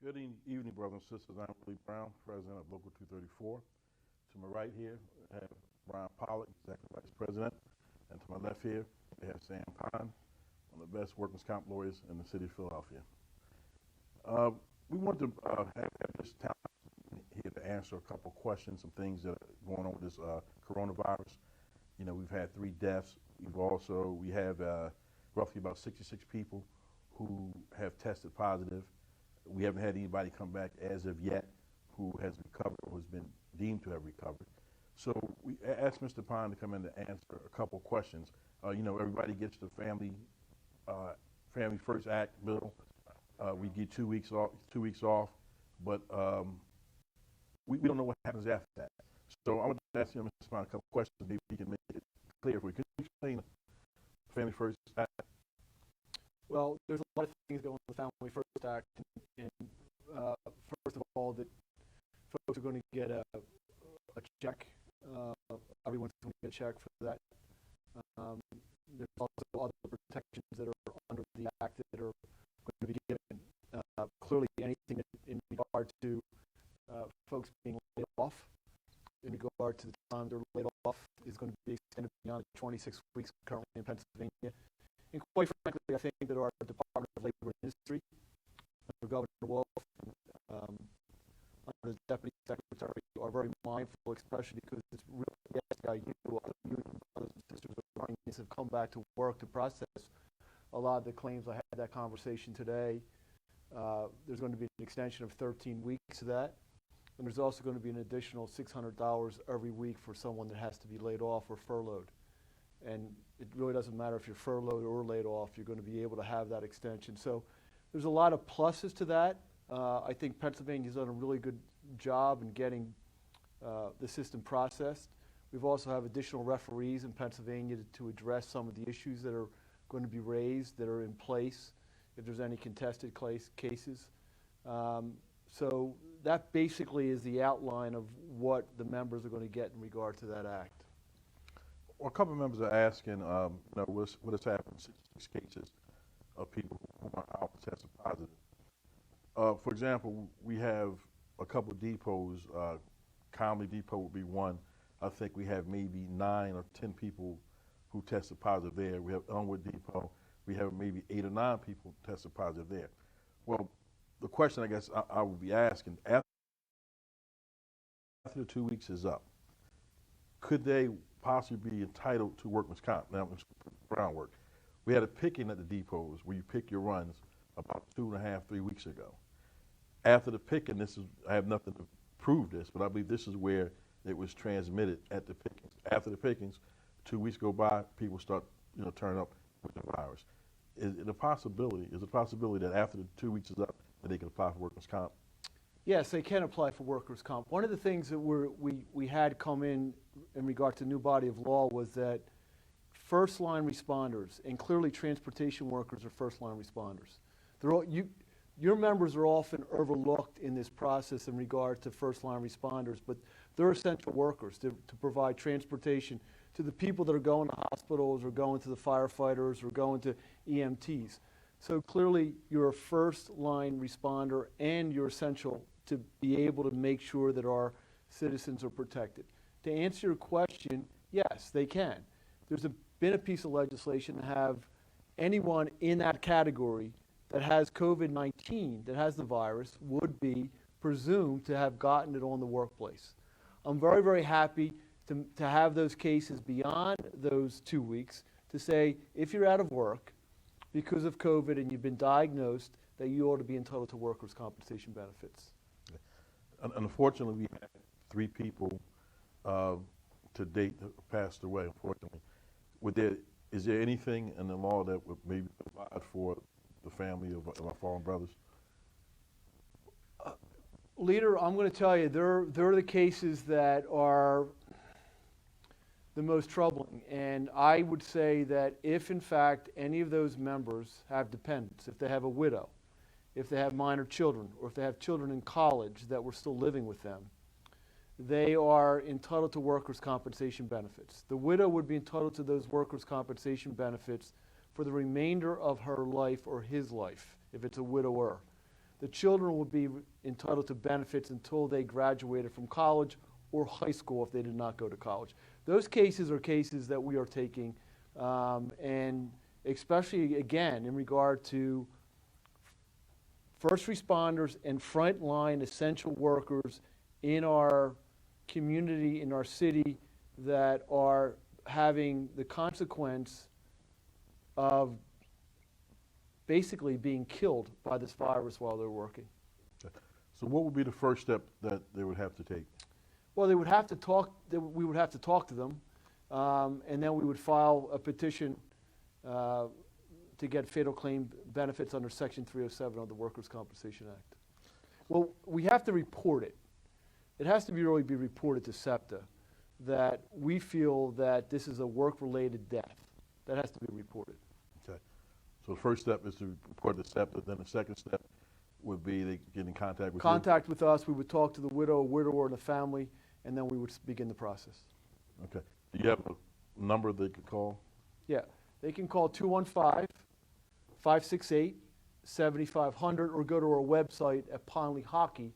Good evening, brothers and sisters. I'm Willie Brown, President of Local 234. To my right here, I have Brian Pollock, Executive Vice President. And to my left here, we have Sam Pine, one of the best workers' comp lawyers in the city of Philadelphia. We want to have this town here to answer a couple questions, some things that are going on with this coronavirus. You know, we've had 3 deaths. We have roughly about 66 people who have tested positive. We haven't had anybody come back as of yet who has recovered or has been deemed to have recovered. So we asked Mr. Pine to come in to answer a couple questions. You know, everybody gets the Family First Act bill. We get 2 weeks off, but we don't know what happens after that. So I'm going to ask you, Mr. Pine, a couple questions. Maybe he can make it clear for you. Could you explain the Family First Act? Well, there's a lot of things going on with the Family First Act. And first of all, that folks are going to get a check. Everyone's going to get a check for that. There's also other protections that are under the Act that are going to be given. Clearly, anything in regard to folks being laid off, in regard to the time they're laid off, is going to be extended beyond 26 weeks currently in Pennsylvania. And quite frankly, I think that our Department of Labor and Industry, under Governor Wolf, under the Deputy Secretary, are very mindful, especially because it's really the SEIU, other union brothers and sisters of unions have come back to work to process a lot of the claims. I had that conversation today. There's going to be an extension of 13 weeks of that. And there's also going to be an additional $600 every week for someone that has to be laid off or furloughed. And it really doesn't matter if you're furloughed or laid off, you're going to be able to have that extension. So there's a lot of pluses to that. I think Pennsylvania's done a really good job in getting the system processed. We've also have additional referees in Pennsylvania to address some of the issues that are going to be raised, that are in place, if there's any contested cases. So that basically is the outline of what the members are going to get in regard to that act. Well, a couple of members are asking, you know, what has happened in 66 cases of people who are out tested positive. For example, we have a couple of depots. Comedy Depot would be one. I think we have maybe 9 or 10 people who tested positive there. We have Elmwood Depot. We have maybe 8 or 9 people tested positive there. Well, the question I guess I would be asking, after the 2 weeks is up, could they possibly be entitled to workman's comp? Now, groundwork. We had a picking at the depots where you pick your runs about 2.5, 3 weeks ago. After the picking, I have nothing to prove this, but I believe this is where it was transmitted at the pickings. After the pickings, 2 weeks go by, people start, you know, turning up with the virus. Is it a possibility that after the 2 weeks is up, that they can apply for workman's comp? Yes, they can apply for workers' comp. One of the things that we had come in regard to new body of law was that first-line responders, and clearly transportation workers are first-line responders. Your members are often overlooked in this process in regard to first-line responders, but they're essential workers to provide transportation to the people that are going to hospitals or going to the firefighters or going to EMTs. So clearly, you're a first-line responder and you're essential to be able to make sure that our citizens are protected. To answer your question, yes, they can. There's been a piece of legislation to have anyone in that category that has COVID-19, that has the virus, would be presumed to have gotten it on the workplace. I'm very, very happy to have those cases beyond those 2 weeks to say, if you're out of work because of COVID and you've been diagnosed, that you ought to be entitled to workers' compensation benefits. Unfortunately, we had 3 people to date that passed away, unfortunately. Is there anything in the law that would maybe provide for the family of our fallen brothers? Leader, I'm going to tell you, they're the cases that are the most troubling. And I would say that if, in fact, any of those members have dependents, if they have a widow, if they have minor children, or if they have children in college that were still living with them, they are entitled to workers' compensation benefits. The widow would be entitled to those workers' compensation benefits for the remainder of her life or his life, if it's a widower. the children would be entitled to benefits until they graduated from college or high school if they did not go to college. Those cases are cases that we are taking, and especially, again, in regard to first responders and frontline essential workers in our community, in our city, that are having the consequence of basically being killed by this virus while they're working. Okay. So what would be the first step that they would have to take? Well, they would have to talk, we would have to talk to them, and then we would file a petition to get fatal claim benefits under Section 307 of the Workers' Compensation Act. Well, we have to report it. It has to really be reported to SEPTA that we feel that this is a work-related death. That has to be reported. Okay. So the first step is to report to SEPTA, then the second step would be they get in contact with Contact with us, we would talk to the widow, widower, and the family, and then we would begin the process. Okay. Do you have a number they could call? Yeah, they can call 215-568-7500 or go to our website at Ponley Hockey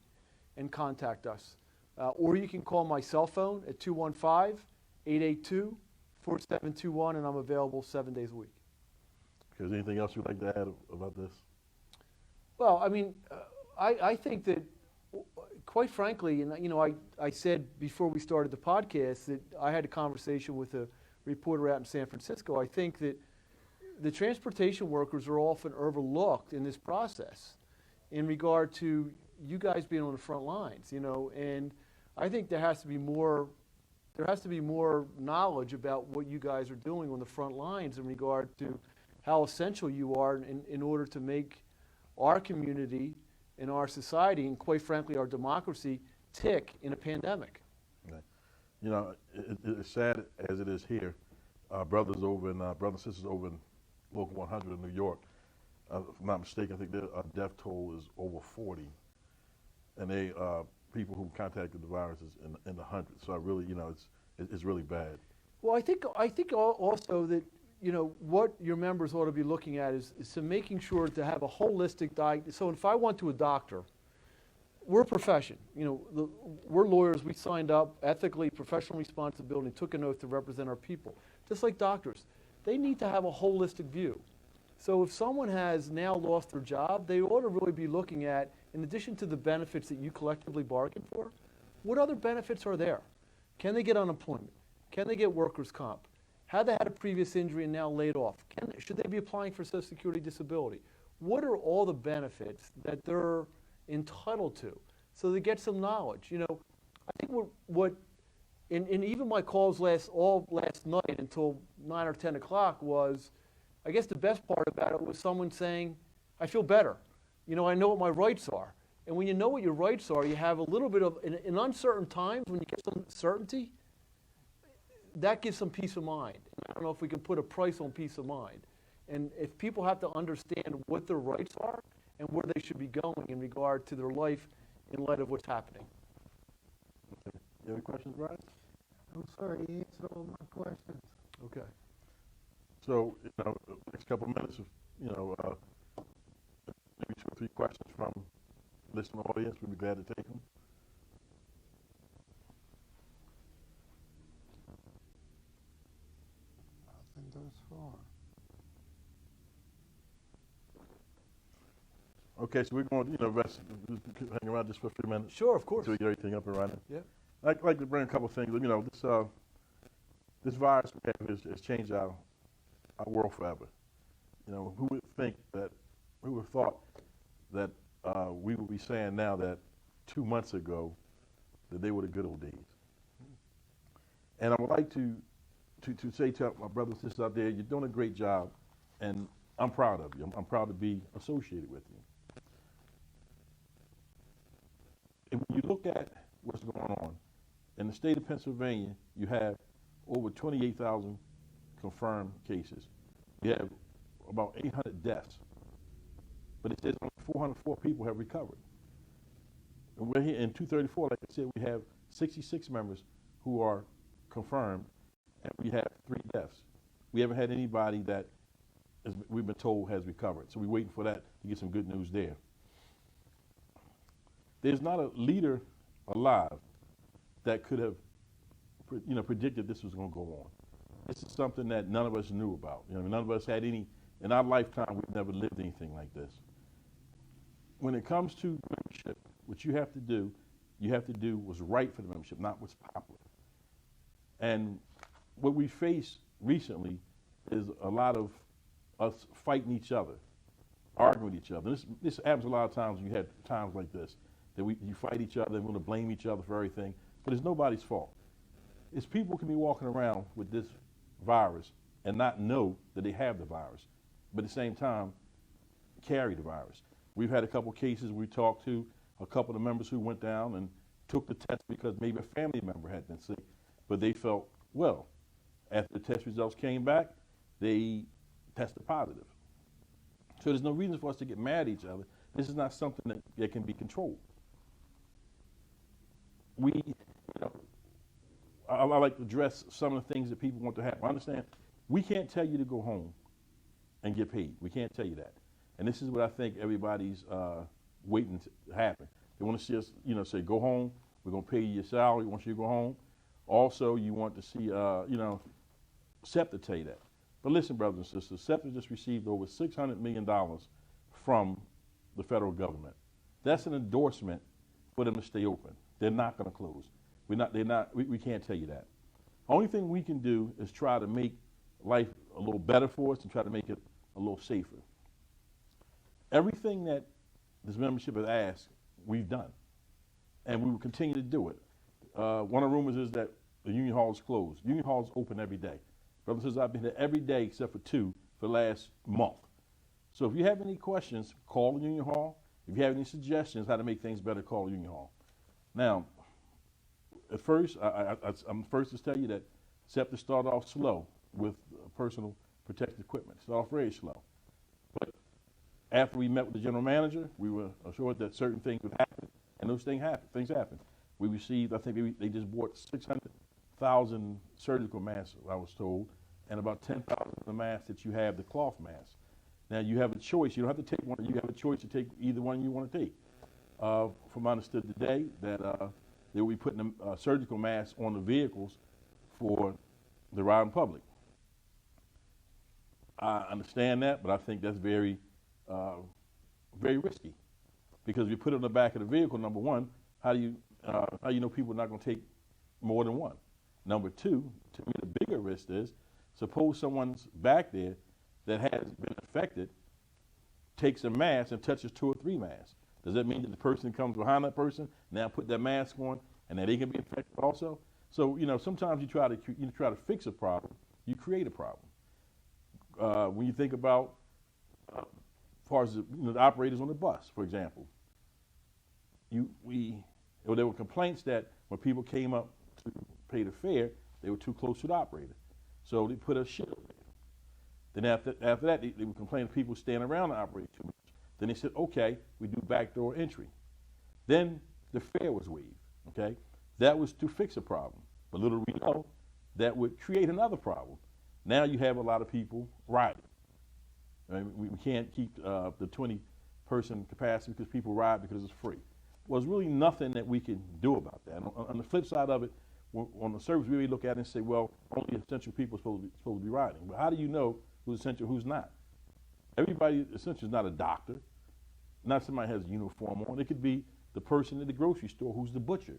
and contact us. Or you can call my cell phone at 215-882-4721, and I'm available 7 days a week. Is there anything else you'd like to add about this? Well, I mean, I think that, quite frankly, and you know, I said before we started the podcast that I had a conversation with a reporter out in San Francisco. I think that the transportation workers are often overlooked in this process in regard to you guys being on the front lines, you know, and I think there has to be more knowledge about what you guys are doing on the front lines in regard to how essential you are in order to make our community and our society, and quite frankly, our democracy, tick in a pandemic. Right. You know, it's sad as it is here. Brothers and sisters over in Local 100 in New York, if I'm not mistaken, I think their death toll is over 40. And they, people who contacted the virus is in the hundreds. So I really, you know, it's really bad. Well, I think also that, you know, what your members ought to be looking at is to making sure to have a holistic diagnosis. So if I went to a doctor, we're a profession. You know, we're lawyers. We signed up ethically, professional responsibility, took an oath to represent our people. Just like doctors, they need to have a holistic view. So if someone has now lost their job, they ought to really be looking at, in addition to the benefits that you collectively bargained for, what other benefits are there? Can they get unemployment? Can they get workers' comp? Have they had a previous injury and now laid off? Should they be applying for Social Security disability? What are all the benefits that they're entitled to? So they get some knowledge. You know, I think and even my calls last night until 9 or 10 o'clock was, I guess the best part about it was someone saying, I feel better. You know, I know what my rights are. And when you know what your rights are, you have a little bit of, in uncertain times, when you get some certainty, that gives some peace of mind. I don't know if we can put a price on peace of mind. And if people have to understand what their rights are and where they should be going in regard to their life in light of what's happening. Okay. You have any questions, Brian? I'm sorry, you answered all my questions. Okay. So, you know, next couple of minutes, you know, maybe 2 or 3 questions from listening audience. We'd be glad to take them. Nothing thus far. Okay, so we're going to, you know, hang around just for a few minutes. Sure, of course. Until we get everything up and running. Yeah. I'd like to bring a couple of things. You know, this virus we have has changed our world forever. You know, who would have thought that we would be saying now that 2 months ago that they were the good old days. And I would like to say to my brothers and sisters out there, you're doing a great job, and I'm proud of you. I'm proud to be associated with you. And when you look at what's going on, in the state of Pennsylvania, you have over 28,000 confirmed cases. You have about 800 deaths. But it says only 404 people have recovered. And we're here in 234, like I said, we have 66 members who are confirmed, and we have 3 deaths. We haven't had anybody that we've been told has recovered. So we're waiting for that to get some good news there. There's not a leader alive that could have, predicted this was going to go on. This is something that none of us knew about. None of us had any, in our lifetime, we've never lived anything like this. When it comes to membership, what you have to do what's right for the membership, not what's popular. And what we face recently is a lot of us fighting each other, arguing with each other. This happens a lot of times when you have times like this, that you fight each other and want to blame each other for everything, but it's nobody's fault. It's people can be walking around with this virus and not know that they have the virus, but at the same time, carry the virus. We've had a couple cases we talked to a couple of members who went down and took the test because maybe a family member had been sick, but they felt well. After the test results came back, they tested positive. So there's no reason for us to get mad at each other. This is not something that can be controlled. I like to address some of the things that people want to happen. I understand we can't tell you to go home and get paid. We can't tell you that. And this is what I think everybody's waiting to happen. They want to see us, say, go home. We're going to pay you your salary. We want you to go home. Also, you want to see, SEPTA tell you that. But listen, brothers and sisters, SEPTA just received over $600 million from the federal government. That's an endorsement for them to stay open. They're not going to close. We can't tell you that. Only thing we can do is try to make life a little better for us and try to make it a little safer. Everything that this membership has asked, we've done. And we will continue to do it. One of the rumors is that the Union Hall is closed. Union Hall is open every day. Brothers and sisters, I've been here every day except for 2 for the last month. So if you have any questions, call the Union Hall. If you have any suggestions how to make things better, call the Union Hall. Now, at first, I'm first to tell you that SEPTA started off slow with personal protective equipment. Started off very slow. But after we met with the general manager, we were assured that certain things would happen, and those things happened. We received, I think they just bought 600,000 surgical masks, I was told, and about 10,000 of the masks that you have, the cloth masks. Now, you have a choice. You don't have to take one. You have a choice to take either one you want to take. From what I understood today, that they will be putting surgical masks on the vehicles for the riding public. I understand that, but I think that's very, very risky. Because if you put it on the back of the vehicle, number one, how do you know people are not going to take more than one? Number two, to me the bigger risk is, suppose someone's back there that has been affected, takes a mask and touches 2 or 3 masks. Does that mean that the person comes behind that person, now put that mask on, and that they can be infected also? So, sometimes you try to fix a problem, you create a problem. When you think about, as far as the operators on the bus, for example, there were complaints that when people came up to pay the fare, they were too close to the operator. So they put a shit over there. Then after that, they would complain of people standing around the operator too much. Then they said, okay, we do backdoor entry. Then the fare was waived, okay? That was to fix a problem. But little we know, that would create another problem. Now you have a lot of people riding. I mean, we can't keep the 20-person capacity because people ride because it's free. Well, there's really nothing that we can do about that. On the flip side of it, on the service, we really look at it and say, well, only essential people are supposed to be riding. But how do you know who's essential, who's not? Everybody essential is not a doctor, not somebody who has a uniform on. It could be the person at the grocery store who's the butcher,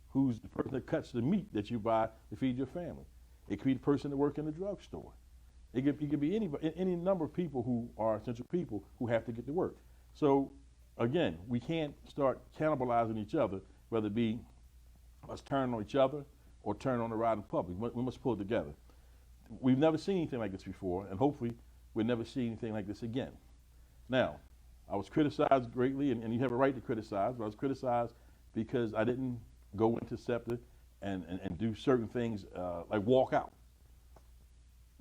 who's the person that cuts the meat that you buy to feed your family. It could be the person that works in the drugstore. It could be any number of people who are essential people who have to get to work. So, again, we can't start cannibalizing each other, whether it be us turning on each other or turning on the riding public. We must pull it together. We've never seen anything like this before, and hopefully we'll never see anything like this again. Now, I was criticized greatly, and you have a right to criticize, but I was criticized because I didn't go into SEPTA and do certain things like walk out.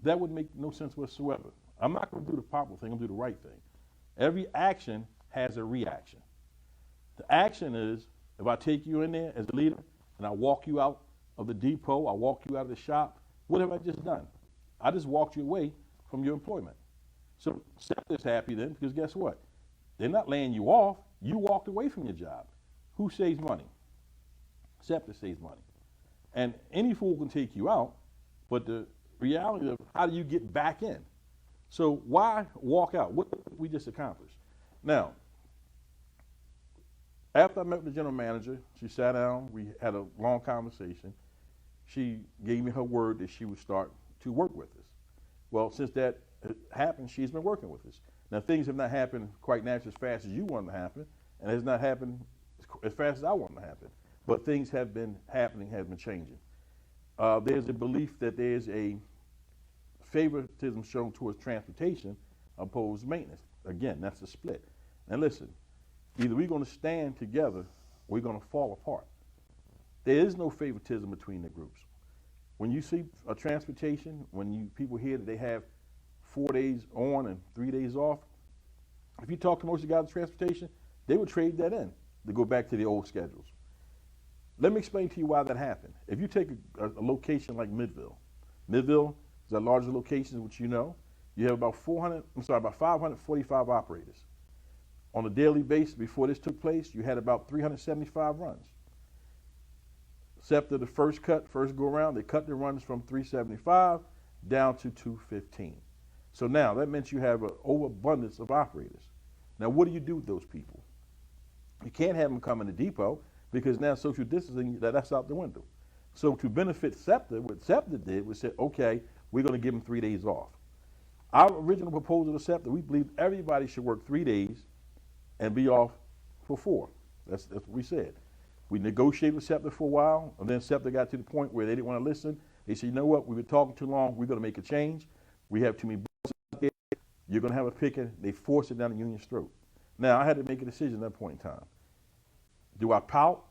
That would make no sense whatsoever. I'm not going to do the popular thing, I'm going to do the right thing. Every action has a reaction. The action is, if I take you in there as a leader and I walk you out of the depot, I walk you out of the shop, what have I just done? I just walked you away from your employment. So SEPTA is happy then, because guess what? They're not laying you off. You walked away from your job. Who saves money? SEPTA saves money. And any fool can take you out, but the reality of how do you get back in? So why walk out? What did we just accomplished? Now, after I met with the general manager, she sat down, we had a long conversation. She gave me her word that she would start to work with us. Well, since that happened, she's been working with us. Now, things have not happened quite naturally as fast as you want them to happen, and it has not happened as fast as I want them to happen. But things have been happening, have been changing. There's a belief that there's a favoritism shown towards transportation opposed to maintenance. Again, that's a split. Now listen, either we're going to stand together or we're going to fall apart. There is no favoritism between the groups. When you see a transportation, people hear that they have 4 days on and 3 days off, if you talk to most of the guys in transportation, they would trade that in to go back to the old schedules. Let me explain to you why that happened. If you take a location like Midville is our largest location, which you know, you have about 545 operators. On a daily basis before this took place, you had about 375 runs. SEPTA, the first go around, they cut the runs from 375 down to 215. So now that meant you have an overabundance of operators. Now what do you do with those people? You can't have them come in the depot because now social distancing, that's out the window. So to benefit SEPTA, what SEPTA did was say, okay, we're going to give them 3 days off. Our original proposal to SEPTA, we believe everybody should work 3 days and be off for 4. That's what we said. We negotiated with SEPTA for a while, and then SEPTA got to the point where they didn't want to listen. They said, you know what, we've been talking too long, we're going to make a change. We have too many bosses out there, you're going to have a picket. They forced it down the union's throat. Now, I had to make a decision at that point in time. Do I pout?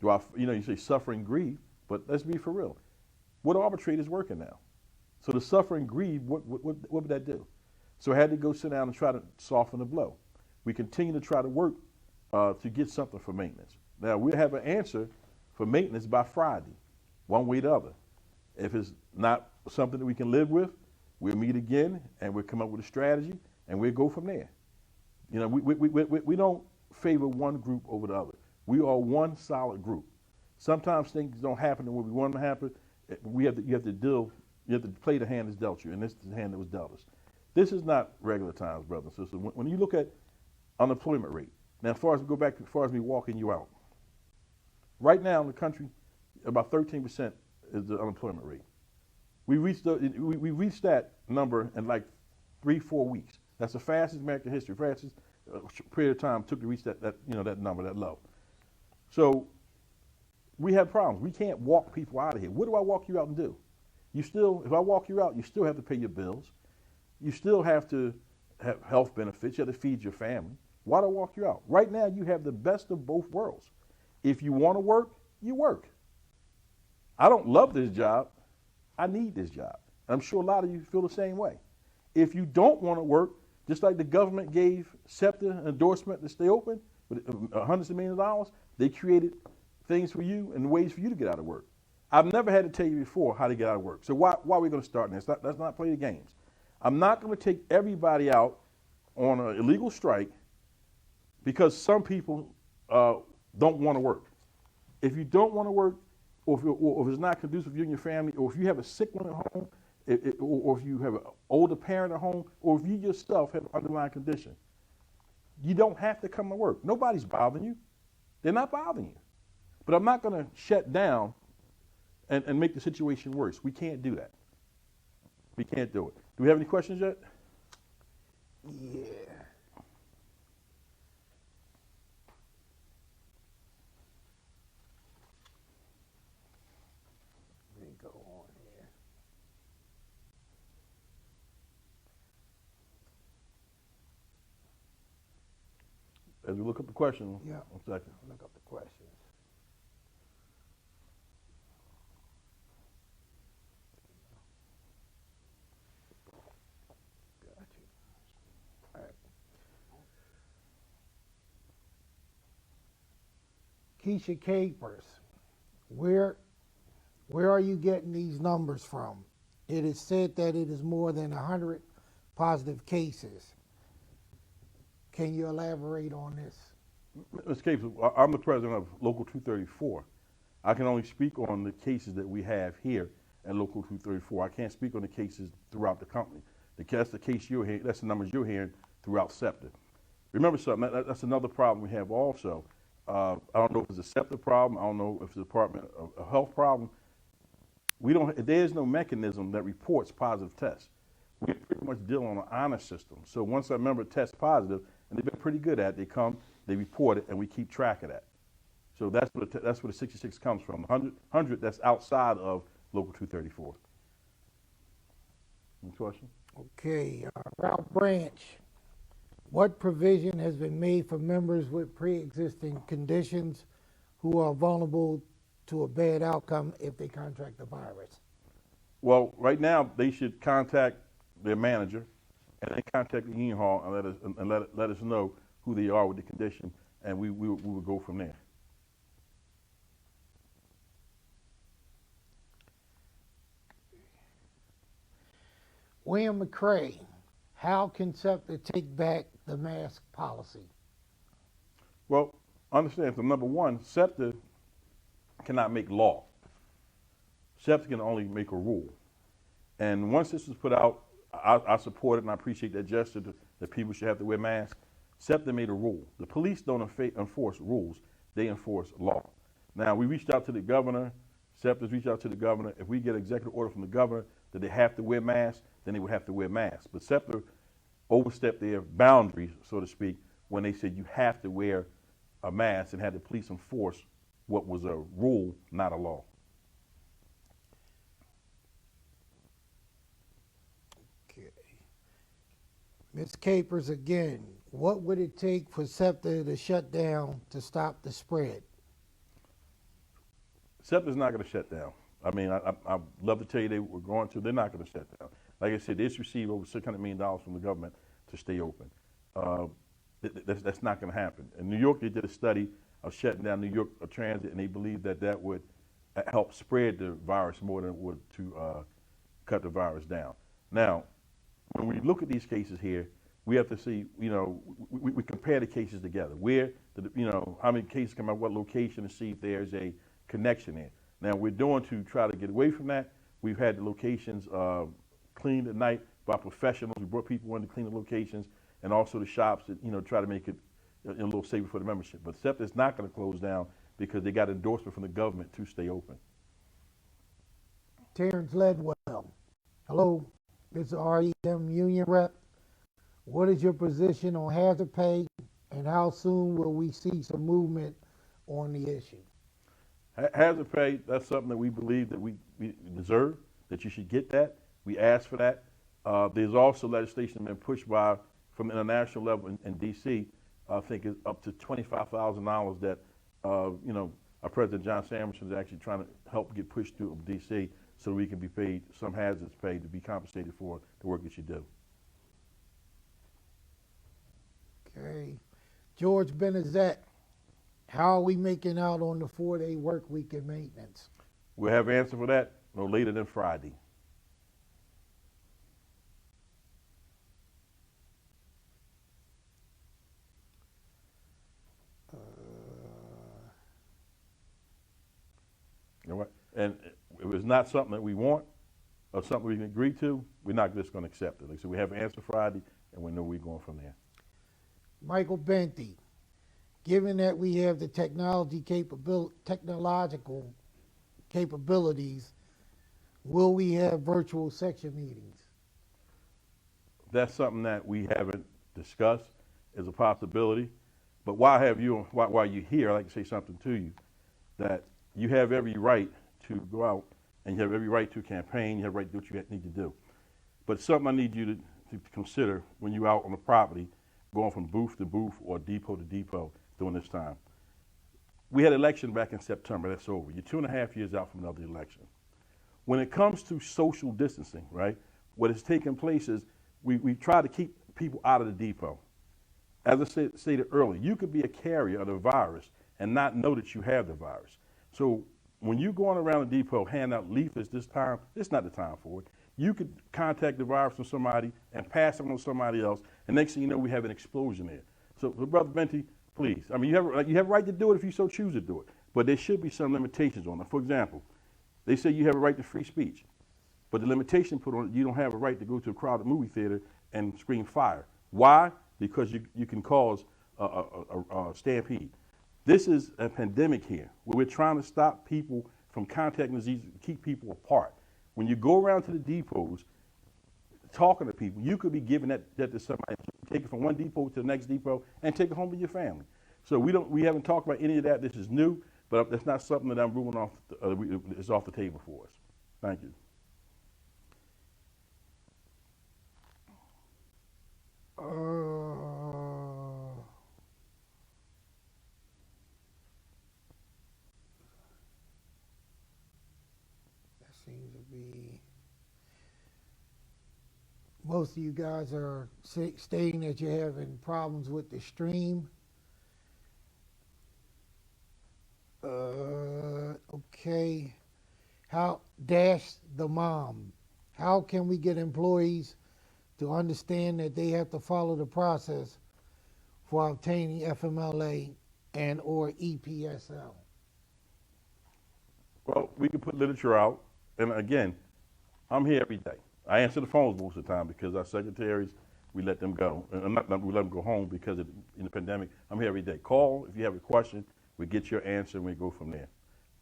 Do I, you say suffer and grieve, but let's be for real. What arbitrators working now? So the suffer and grieve, what would that do? So I had to go sit down and try to soften the blow. We continue to try to work to get something for maintenance. Now, we'll have an answer for maintenance by Friday, one way or the other. If it's not something that we can live with, we'll meet again and we'll come up with a strategy and we'll go from there. We don't favor one group over the other. We are one solid group. Sometimes things don't happen the way we want them to happen. You have to play the hand that's dealt you, and this is the hand that was dealt us. This is not regular times, brothers and sisters. When you look at unemployment rate, now as far as me walking you out, right now in the country, about 13% is the unemployment rate. We reached that number in like 3-4 weeks. That's the fastest in American history. Fastest period of time took to reach that number, that low. So we have problems. We can't walk people out of here. What do I walk you out and do? If I walk you out, you still have to pay your bills. You still have to have health benefits. You have to feed your family. Why do I walk you out? Right now, you have the best of both worlds. If you want to work, you work. I don't love this job. I need this job. I'm sure a lot of you feel the same way. If you don't want to work, just like the government gave SEPTA an endorsement to stay open with hundreds of millions of dollars, they created things for you and ways for you to get out of work. I've never had to tell you before how to get out of work. So why are we going to start this? Let's not play the games. I'm not going to take everybody out on an illegal strike because some people don't want to work. If you don't want to work, or if it's not conducive for you and your family, or if you have a sick one at home, or if you have an older parent at home, or if you yourself have an underlying condition, you don't have to come to work. Nobody's bothering you. They're not bothering you. But I'm not going to shut down and make the situation worse. We can't do that. We can't do it. Do we have any questions yet? Yeah. Let me go on here. As we look up the question, Yeah. 1 second. Look up the questions. Got you. All right. Keisha Capers, where are you getting these numbers from? It is said that it is more than 100 positive cases. Can you elaborate on this? Ms. Capes, I'm the president of Local 234. I can only speak on the cases that we have here at Local 234. I can't speak on the cases throughout the company. That's the case you're hearing, that's the numbers you're hearing throughout SEPTA. Remember something, that's another problem we have also. I don't know if it's a SEPTA problem, I don't know if it's a Department of Health problem. There's no mechanism that reports positive tests. We pretty much deal on an honor system. So once a member tests positive, and they've been pretty good at it, they come, they report it, and we keep track of that. So that's where the 66 comes from. 100 that's outside of Local 234. Any question? Okay, Ralph Branch, what provision has been made for members with pre-existing conditions who are vulnerable to a bad outcome if they contract the virus? Well, right now they should contact their manager, and then contact the union hall and let us know who they are with the condition, and we will go from there. William McCray, how can SEPTA take back the mask policy? Well, understand, so number one, SEPTA cannot make law. SEPTA can only make a rule. And once this was put out, I support it and I appreciate that gesture that people should have to wear masks. SEPTA made a rule. The police don't enforce rules, they enforce law. Now, we reached out to the governor, SEPTA's reached out to the governor. If we get an executive order from the governor that they have to wear masks, then they would have to wear masks. But SEPTA overstepped their boundaries, so to speak, when they said you have to wear a mask and had the police enforce what was a rule, not a law. Okay. Ms. Capers, again, what would it take for SEPTA to shut down to stop the spread? SEPTA's not going to shut down. I mean, I'd love to tell you they were going to. They're not going to shut down. Like I said, they just received over $600 million from the government to stay open. That's not going to happen. In New York, they did a study of shutting down New York transit, and they believe that would help spread the virus more than it would to cut the virus down. Now, when we look at these cases here, we have to see, we compare the cases together. How many cases come out, what location, to see if there's a connection there. Now, we're doing to try to get away from that. We've had the locations cleaned at night by professionals. We brought people in to clean the locations, and also the shops that, try to make it a little safer for the membership. But SEPTA is not going to close down because they got endorsement from the government to stay open. Terrence Ledwell, hello, this is REM union rep. What is your position on hazard pay, and how soon will we see some movement on the issue? Hazard pay, that's something that we believe that we deserve, that you should get that. We asked for that. There's also legislation been pushed from the international level in D.C. I think it's up to $25,000 that, our President John Samuelson is actually trying to help get pushed through D.C. so we can be paid some hazards pay to be compensated for the work that you do. Okay. George Benazet, how are we making out on the 4-day work week and maintenance? We'll have an answer for that no later than Friday. And if it's not something that we want or something we can agree to, we're not just going to accept it. Like I said, we have an answer Friday, and we know we're going from there. Michael Benty, given that we have the technological capabilities, will we have virtual section meetings? That's something that we haven't discussed as a possibility. But while you're here, I'd like to say something to you, that you have every right to go out and you have every right to campaign, you have a right to do what you need to do. But something I need you to consider when you're out on the property, going from booth to booth or depot to depot during this time. We had an election back in September, that's over. You're 2.5 years out from another election. When it comes to social distancing, right, what is taking place is we try to keep people out of the depot. As I stated earlier, you could be a carrier of the virus and not know that you have the virus. So when you're going around the depot handing out leaflets this time, it's not the time for it. You could contact the virus from somebody and pass it on to somebody else, and next thing you know, we have an explosion there. So Brother Benty, Please. I mean, you have a right to do it if you so choose to do it. But there should be some limitations on it. For example, they say you have a right to free speech. But the limitation put on it, you don't have a right to go to a crowded movie theater and scream fire. Why? Because you can cause a stampede. This is a pandemic here where we're trying to stop people from contacting diseases, keep people apart. When you go around to the depots talking to people, you could be giving that to somebody, take it from one depot to the next depot and take it home with your family. So we haven't talked about any of that. This is new, but that's not something that I'm ruling off, is off the table for us. Thank you. That seems to be, most of you guys are stating that you're having problems with the stream. Okay. How, dash the mom. How can we get employees to understand that they have to follow the process for obtaining FMLA and or EPSL? Well, we can put literature out, and again, I'm here every day. I answer the phones most of the time because our secretaries, we let them go. We let them go home because in the pandemic. I'm here every day. Call if you have a question. We get your answer and we go from there.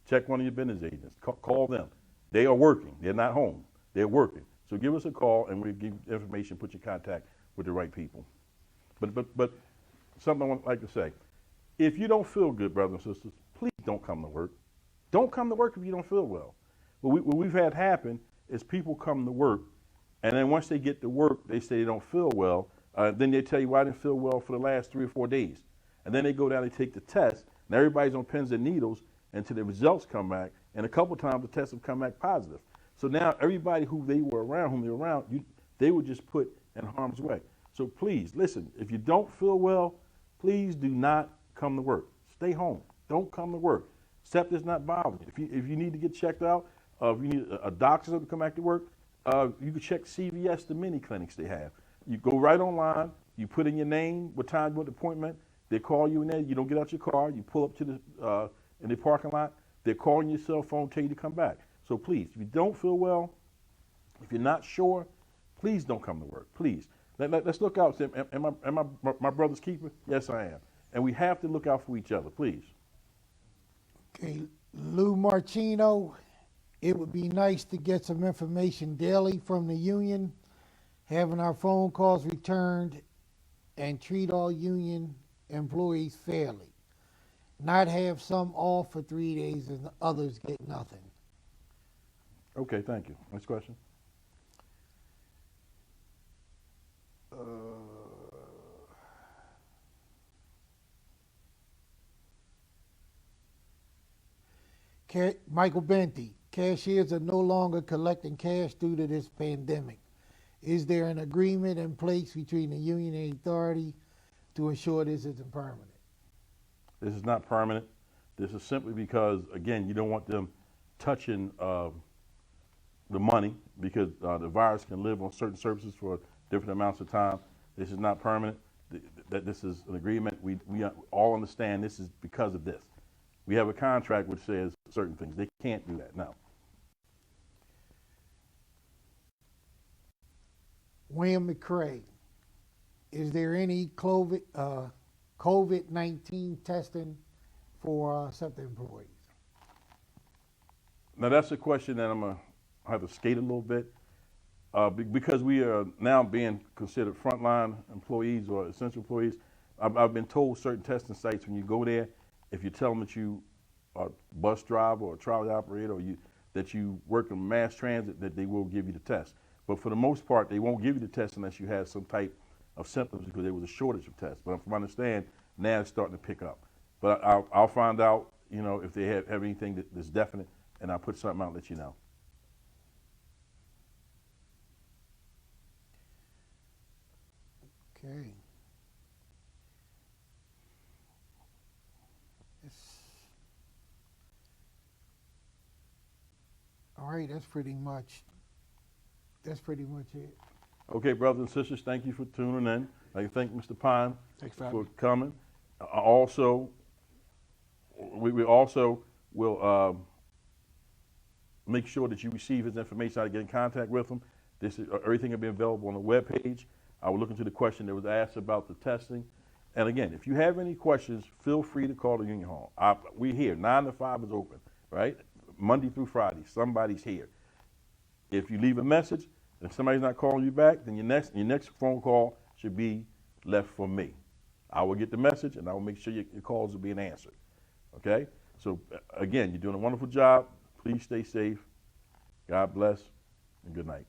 Check one of your business agents. Call them. They are working. They're not home. They're working. So give us a call and we'll give you information, put you in contact with the right people. But something I would like to say. If you don't feel good, brothers and sisters, please don't come to work. Don't come to work if you don't feel well. What we've had happen is people come to work, and then once they get to work, they say they don't feel well. Then they tell you, well, I didn't feel well for the last 3 or 4 days. And then they go down and take the test, and everybody's on pins and needles until the results come back. And a couple times the tests have come back positive. So now everybody whom they were around, they were just put in harm's way. So please, listen, if you don't feel well, please do not come to work. Stay home. Don't come to work. Except it's not bothering you. If you need to get checked out, if you need a doctor to come back to work, you can check CVS, the mini clinics they have. You go right online, you put in your name, what time you want the appointment, they call you in there, you don't get out your car, you pull up to the in the parking lot, they're calling your cell phone, tell you to come back. So please, if you don't feel well, if you're not sure, please don't come to work, please. Let's look out. Am I my brother's keeper? Yes, I am. And we have to look out for each other, please. Okay, Lou Marchino, it would be nice to get some information daily from the union, having our phone calls returned, and treat all union employees fairly. Not have some off for 3 days and others get nothing. Okay, thank you. Next question. Michael Benty, cashiers are no longer collecting cash due to this pandemic. Is there an agreement in place between the union and authority to ensure this isn't permanent? This is not permanent. This is simply because, again, you don't want them touching the money because the virus can live on certain services for different amounts of time. This is not permanent. This is an agreement. We all understand this is because of this. We have a contract which says certain things. They can't do that now. William McCrae, is there any COVID-19 testing for SEPTA employees? Now that's a question that I'm going to have to skate a little bit because we are now being considered frontline employees or essential employees. I've been told certain testing sites when you go there, if you tell them that you are a bus driver or a trolley operator or that you work in mass transit, that they will give you the test. But for the most part, they won't give you the test unless you have some type of symptoms because there was a shortage of tests. But from what I understand, now it's starting to pick up. But I'll find out, if they have anything that's definite, and I'll put something out and let you know. Okay. All right, that's pretty much it. Okay, brothers and sisters, thank you for tuning in. I thank Mr. Pine Thanks for for coming. Also, we also will make sure that you receive his information, how to get in contact with him. This is, everything will be available on the webpage. I will look into the question that was asked about the testing. And again, if you have any questions, feel free to call the Union Hall. We're here. 9 to 5 is open, right? Monday through Friday. Somebody's here. If you leave a message and somebody's not calling you back, then your next phone call should be left for me. I will get the message and I will make sure your calls are being answered. Okay? So again, you're doing a wonderful job. Please stay safe. God bless and good night.